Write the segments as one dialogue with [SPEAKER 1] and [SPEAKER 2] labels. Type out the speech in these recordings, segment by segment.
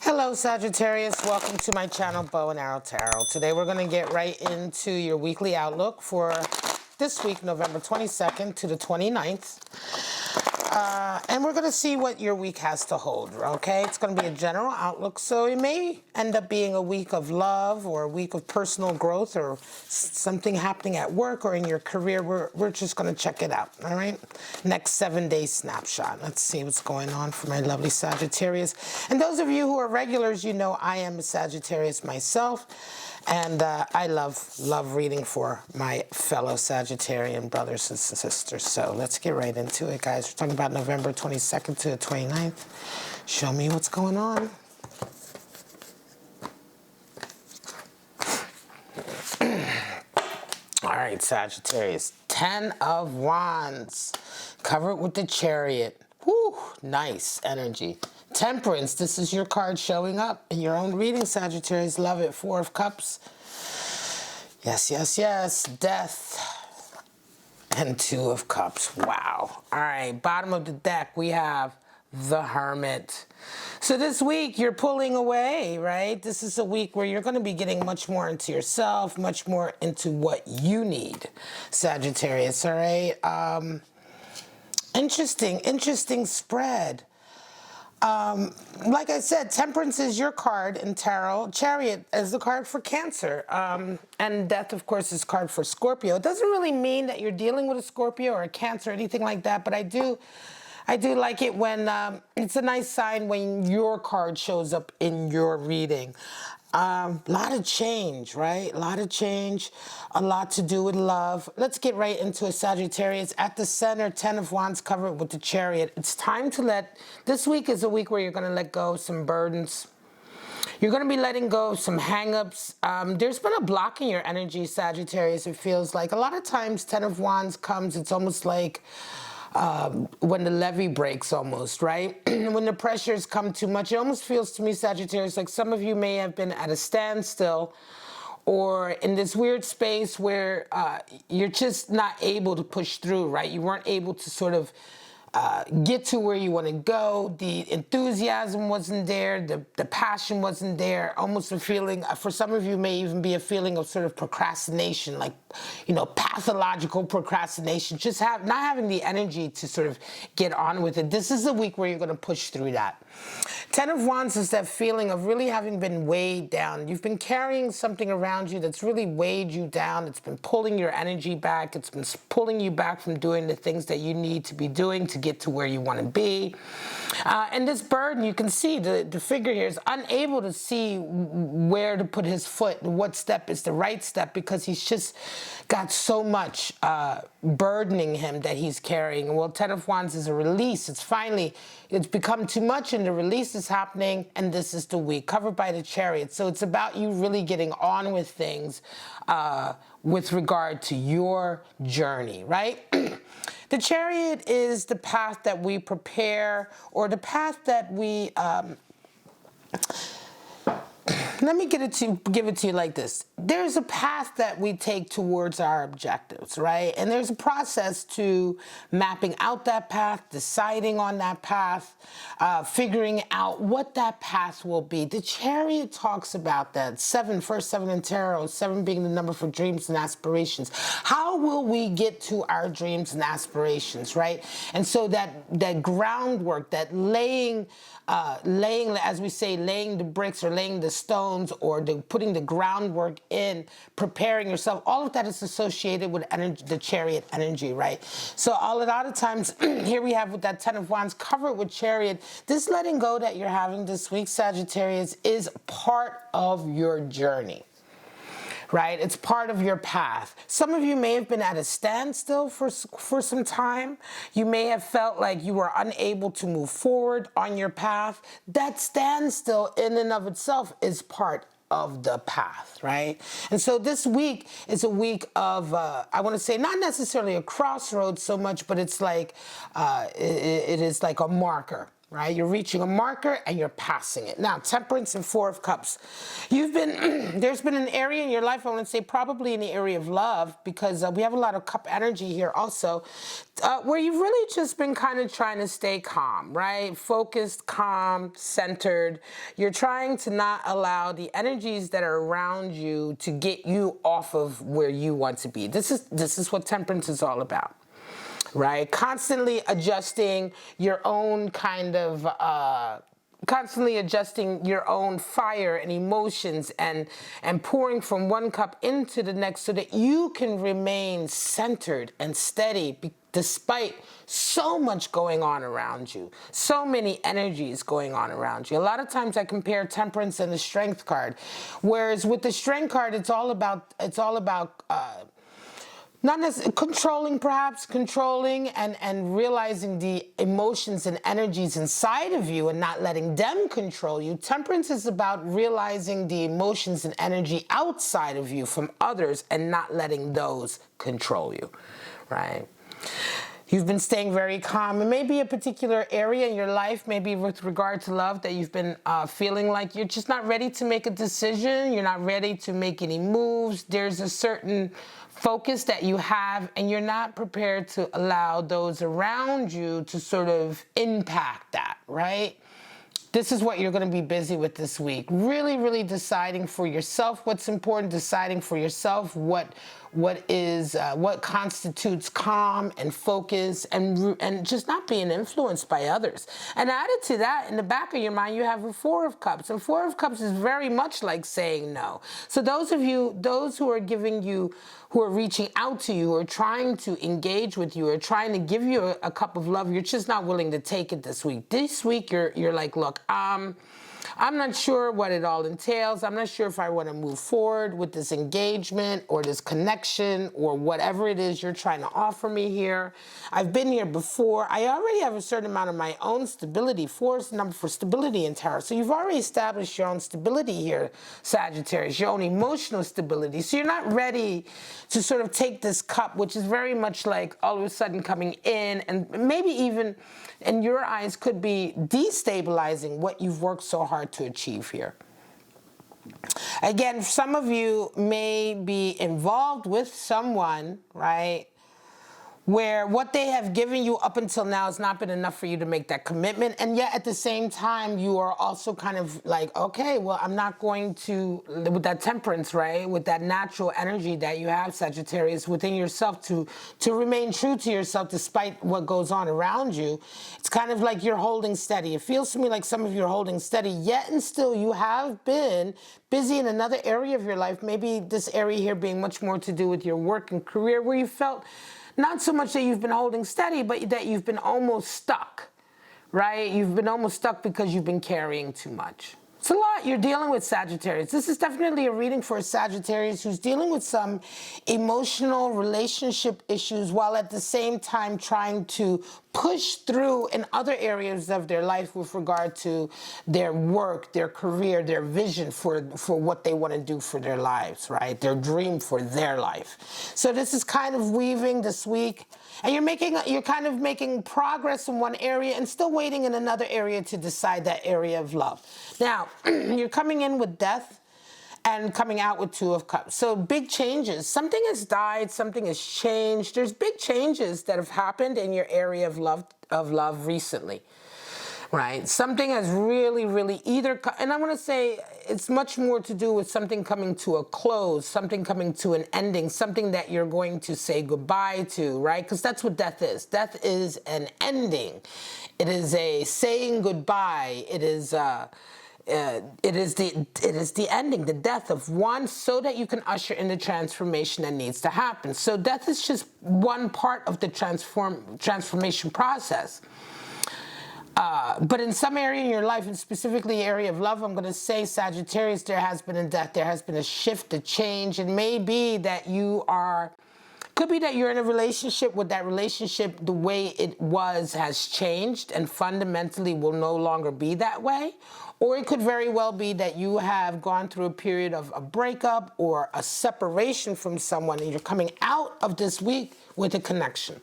[SPEAKER 1] Hello Sagittarius, welcome to my channel Bow and Arrow Tarot. Today we're going to get right into your weekly outlook for this week, November 22nd to the 29th. And we're going to see what your week has to hold, okay? It's going to be a general outlook, so it may end up being a week of love or a week of personal growth or something happening at work or in your career. We're just going to check it out, all right? Next 7-day snapshot. Let's see what's going on for my lovely Sagittarius. And those of you who are regulars, you know I am a Sagittarius myself. And I love reading for my fellow Sagittarian brothers and sisters. So let's get right into it, guys. We're talking about November 22nd to the 29th. Show me what's going on. All right, Sagittarius. 10 of Wands. Covered with the Chariot. Whew, nice energy. Temperance, this is your card showing up in your own reading, Sagittarius. Love it. 4 of Cups. Yes, yes, yes. Death. And 2 of Cups. Wow. All right, bottom of the deck, we have the Hermit. So this week, you're pulling away, right? This is a week where you're going to be getting much more into yourself, much more into what you need, Sagittarius, all right? Interesting spread. Like I said, Temperance is your card in tarot. Chariot is the card for Cancer. And Death, of course, is card for Scorpio. It doesn't really mean that you're dealing with a Scorpio or a Cancer or anything like that, but I do like it when it's a nice sign when your card shows up in your reading. Lot of change, right? A lot of change, a lot to do with love. Let's get right into a Sagittarius. At the center, 10 of Wands covered with the Chariot. It's time to this week is a week where you're going to let go of some burdens. You're going to be letting go of some hang-ups. There's been a block in your energy, Sagittarius, it feels like. A lot of times, 10 of Wands comes, it's almost like when the levee breaks almost, right? When the pressures come too much, it almost feels to me, Sagittarius, like some of you may have been at a standstill or in this weird space where you're just not able to push through, right? You weren't able to sort of get to where you want to go. The enthusiasm wasn't there. The passion wasn't there. Almost a feeling, for some of you may even be a feeling of sort of procrastination, like, you know, pathological procrastination, just not having the energy to sort of get on with it. This is a week where you're going to push through that. 10 of Wands is that feeling of really having been weighed down. You've been carrying something around you that's really weighed you down. It's been pulling your energy back. It's been pulling you back from doing the things that you need to be doing to get to where you want to be. And this burden, you can see the figure here is unable to see where to put his foot, what step is the right step, because he's just got so much burdening him that he's carrying. Well, 10 of Wands is a release. It's become too much and the release is happening, and this is the week covered by the Chariot. So it's about you really getting on with things with regard to your journey, right? The Chariot is the path that we prepare, or the path that we let me give it to you like this. There's a path that we take towards our objectives, right? And there's a process to mapping out that path, deciding on that path, figuring out what that path will be. The Chariot talks about that. First 7 in tarot, 7 being the number for dreams and aspirations. How will we get to our dreams and aspirations, right? And so that groundwork, that laying, as we say, laying the bricks or laying the stones or putting the groundwork in, preparing yourself, all of that is associated with energy, the Chariot energy, right? So a lot of times, here we have with that 10 of Wands covered with Chariot, this letting go that you're having this week, Sagittarius, is part of your journey. Right? It's part of your path. Some of you may have been at a standstill for some time. You may have felt like you were unable to move forward on your path. That standstill in and of itself is part of the path, right? And so this week is a week of, I want to say, not necessarily a crossroads so much, but it's like, it is like a marker. right? You're reaching a marker and you're passing it. Now, Temperance and Four of Cups. You've been, there's been an area in your life, I want to say probably in the area of love, because we have a lot of cup energy here also, where you've really just been kind of trying to stay calm, right? Focused, calm, centered. You're trying to not allow the energies that are around you to get you off of where you want to be. This is what Temperance is all about. Right? Constantly adjusting your own kind of, constantly adjusting your own fire and emotions and pouring from one cup into the next so that you can remain centered and steady despite so much going on around you, so many energies going on around you. A lot of times I compare Temperance and the Strength card, whereas with the Strength card, it's all about not necessarily controlling, perhaps controlling and realizing the emotions and energies inside of you and not letting them control you. Temperance is about realizing the emotions and energy outside of you from others and not letting those control you, right? You've been staying very calm. It may be a particular area in your life, maybe with regard to love, that you've been feeling like you're just not ready to make a decision. You're not ready to make any moves. There's a certain focus that you have, and you're not prepared to allow those around you to sort of impact that, right? This is what you're going to be busy with this week. Really, really deciding for yourself what's important, deciding for yourself what constitutes calm and focus and just not being influenced by others. And added to that, in the back of your mind, you have a Four of Cups. And Four of Cups is very much like saying no. So those who are giving you, who are reaching out to you, or trying to engage with you, or trying to give you a cup of love, you're just not willing to take it this week. This week, you're like, look, I'm not sure what it all entails. I'm not sure if I want to move forward with this engagement or this connection or whatever it is you're trying to offer me here. I've been here before. I already have a certain amount of my own stability. Four is the number for stability in tarot. So you've already established your own stability here, Sagittarius, your own emotional stability. So you're not ready to sort of take this cup, which is very much like all of a sudden coming in, and maybe even in your eyes could be destabilizing what you've worked so hard to achieve here. Again, some of you may be involved with someone, right, where what they have given you up until now has not been enough for you to make that commitment. And yet at the same time, you are also kind of like, okay, well, I'm not going to, with that Temperance, right, with that natural energy that you have, Sagittarius, within yourself to remain true to yourself despite what goes on around you. It's kind of like you're holding steady. It feels to me like some of you are holding steady, yet and still you have been busy in another area of your life, maybe this area here being much more to do with your work and career, where you felt not so much that you've been holding steady, but that you've been almost stuck, right? You've been almost stuck because you've been carrying too much. It's a lot you're dealing with, Sagittarius. This is definitely a reading for a Sagittarius who's dealing with some emotional relationship issues while at the same time trying to push through in other areas of their life with regard to their work, their career, their vision for what they want to do for their lives, right? Their dream for their life. So this is kind of weaving this week, and you're kind of making progress in one area and still waiting in another area to decide that area of love. Now, you're coming in with Death and coming out with Two of Cups. So big changes. Something has died, something has changed. There's big changes that have happened in your area of love recently. Right? Something has really, really either, and I want to say it's much more to do with something coming to a close, something coming to an ending, something that you're going to say goodbye to, right? Because that's what death is. Death is an ending. It is a saying goodbye. It is the ending, the death of one, so that you can usher in the transformation that needs to happen. So death is just one part of the transformation process. But in some area in your life, and specifically area of love, I'm going to say, Sagittarius, there has been a death, there has been a shift, a change. It may be that could be that you're in a relationship with that relationship, the way it was has changed and fundamentally will no longer be that way. Or it could very well be that you have gone through a period of a breakup or a separation from someone, and you're coming out of this week with a connection.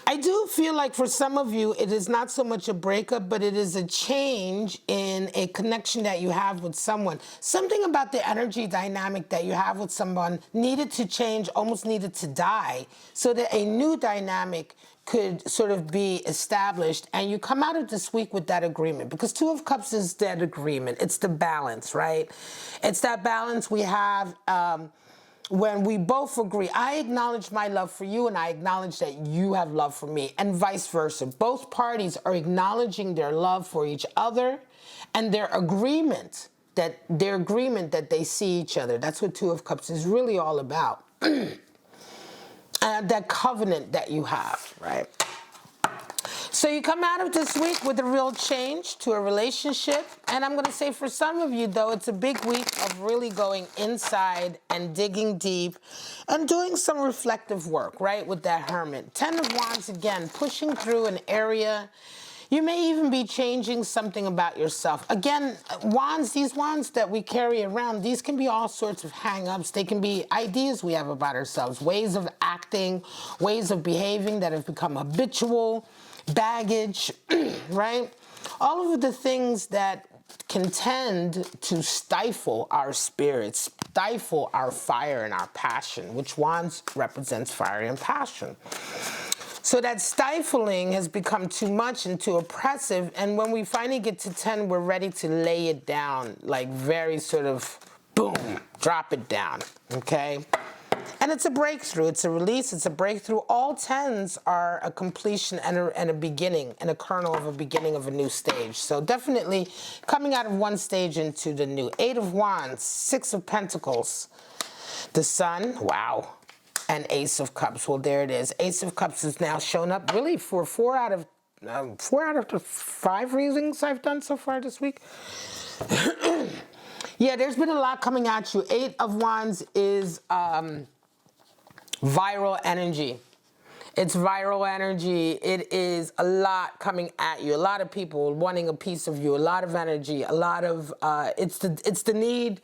[SPEAKER 1] I I do feel like for some of you, it is not so much a breakup, but it is a change in a connection that you have with someone. Something about the energy dynamic that you have with someone needed to change, almost needed to die, so that a new dynamic could sort of be established, and you come out of this week with that agreement, because Two of Cups is that agreement. It's the balance, right? It's that balance we have when we both agree. I acknowledge my love for you, and I acknowledge that you have love for me, and vice versa. Both parties are acknowledging their love for each other and their agreement that they see each other. That's what Two of Cups is really all about. That covenant that you have, right? So you come out of this week with a real change to a relationship. And I'm going to say for some of you, though, it's a big week of really going inside and digging deep and doing some reflective work, right, with that Hermit. 10 of Wands, again, pushing through an area. You may even be changing something about yourself. Again, wands, these wands that we carry around, these can be all sorts of hang-ups. They can be ideas we have about ourselves, ways of acting, ways of behaving that have become habitual, baggage, right? All of the things that can tend to stifle our spirits, stifle our fire and our passion, which wands represents fire and passion. So that stifling has become too much and too oppressive. And when we finally get to 10, we're ready to lay it down, like very sort of, boom, drop it down, okay? And it's a breakthrough, it's a release, it's a breakthrough. All 10s are a completion and a beginning, and a kernel of a beginning of a new stage. So definitely coming out of one stage into the new. 8 of Wands, 6 of Pentacles, the Sun, wow. And Ace of Cups. Well, there it is. Ace of Cups has now shown up really for 4 out of the 5 readings I've done so far this week. Yeah, there's been a lot coming at you. 8 of Wands is viral energy. It's viral energy. It is a lot coming at you. A lot of people wanting a piece of you. A lot of energy. A lot of it's the need.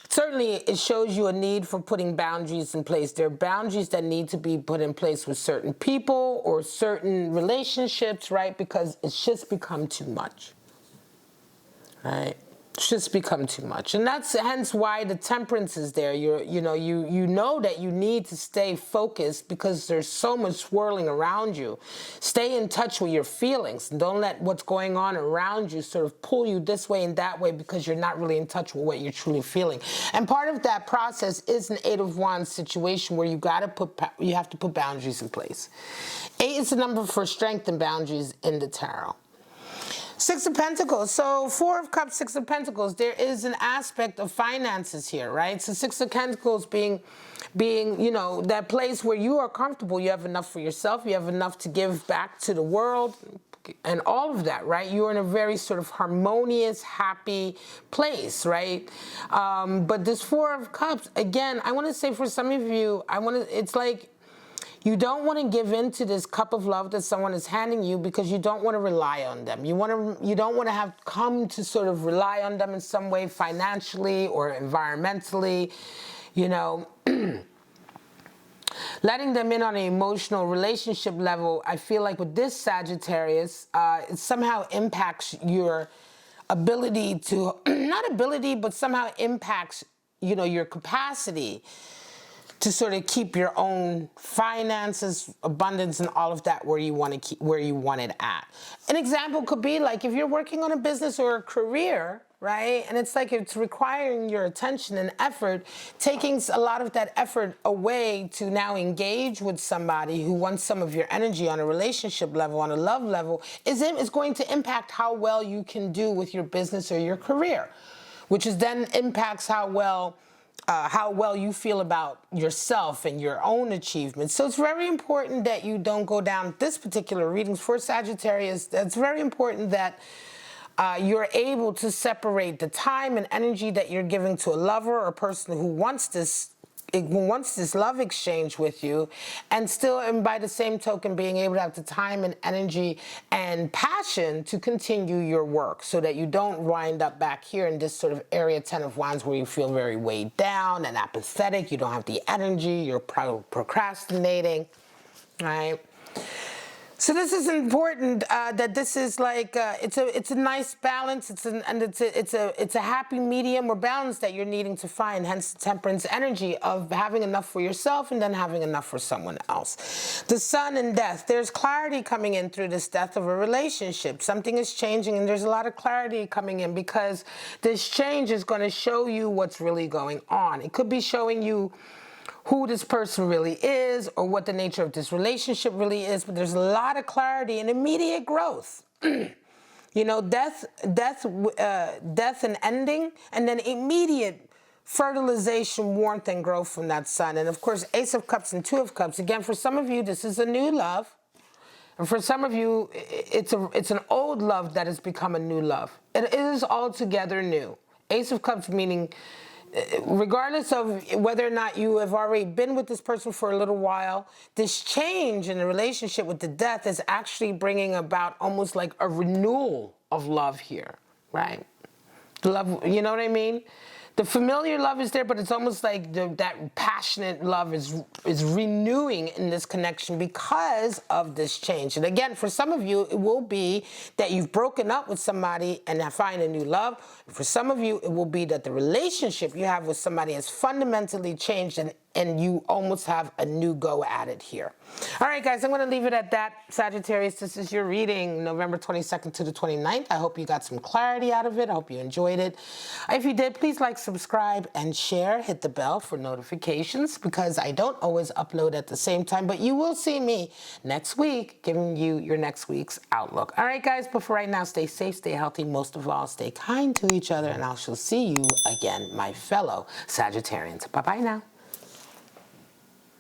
[SPEAKER 1] Certainly, it shows you a need for putting boundaries in place. There are boundaries that need to be put in place with certain people or certain relationships, right? Because it's just become too much, right? It's just become too much. And that's hence why the Temperance is there. You know that you need to stay focused because there's so much swirling around you. Stay in touch with your feelings. And don't let what's going on around you sort of pull you this way and that way because you're not really in touch with what you're truly feeling. And part of that process is an 8 of Wands situation where you have to put boundaries in place. 8 is the number for strength and boundaries in the tarot. 6 of Pentacles. So 4 of Cups, 6 of Pentacles. There is an aspect of finances here, right? So 6 of Pentacles being, that place where you are comfortable. You have enough for yourself. You have enough to give back to the world and all of that, right? You're in a very sort of harmonious, happy place, right? But this 4 of Cups, again, I want to say for some of you, it's like, you don't want to give in to this cup of love that someone is handing you because you don't want to rely on them. You don't want to have come to sort of rely on them in some way financially or environmentally, letting them in on an emotional relationship level. I feel like with this Sagittarius, it somehow impacts your ability to, not ability, but somehow impacts, your capacity to sort of keep your own finances, abundance, and all of that where you want it at. An example could be like if you're working on a business or a career, right? And it's like it's requiring your attention and effort, taking a lot of that effort away to now engage with somebody who wants some of your energy on a relationship level, on a love level, is going to impact how well you can do with your business or your career, which is then impacts how well you feel about yourself and your own achievements. So it's very important that you don't go down this particular readings for Sagittarius. That's very important that you're able to separate the time and energy that you're giving to a lover or a person who wants this love exchange with you, and by the same token, being able to have the time and energy and passion to continue your work so that you don't wind up back here in this sort of area 10 of Wands where you feel very weighed down and apathetic. You don't have the energy. You're procrastinating, right? So this is important, that this is like it's a nice balance. It's a happy medium or balance that you're needing to find. Hence the temperance energy of having enough for yourself and then having enough for someone else. The sun and death. There's clarity coming in through this death of a relationship. Something is changing, and there's a lot of clarity coming in because this change is going to show you what's really going on. It could be showing you who this person really is or what the nature of this relationship really is, but there's a lot of clarity and immediate growth. You know, death and ending, and then immediate fertilization, warmth, and growth from that sun. And of course, Ace of Cups and Two of Cups. Again, for some of you, this is a new love. And for some of you, it's an old love that has become a new love. It is altogether new. Ace of Cups meaning, regardless of whether or not you have already been with this person for a little while, this change in the relationship with the death is actually bringing about almost like a renewal of love here, right? Love, you know what I mean? The familiar love is there, but it's almost like that passionate love is renewing in this connection because of this change. And again, for some of you, it will be that you've broken up with somebody and find a new love. For some of you, it will be that the relationship you have with somebody has fundamentally changed, and you almost have a new go at it here. All right, guys, I'm going to leave it at that. Sagittarius, this is your reading, November 22nd to the 29th. I hope you got some clarity out of it. I hope you enjoyed it. If you did, please like, subscribe, and share. Hit the bell for notifications because I don't always upload at the same time, but you will see me next week giving you your next week's outlook. All right, guys, but for right now, stay safe, stay healthy, most of all, stay kind to each other, and I shall see you again, my fellow Sagittarians. Bye-bye now.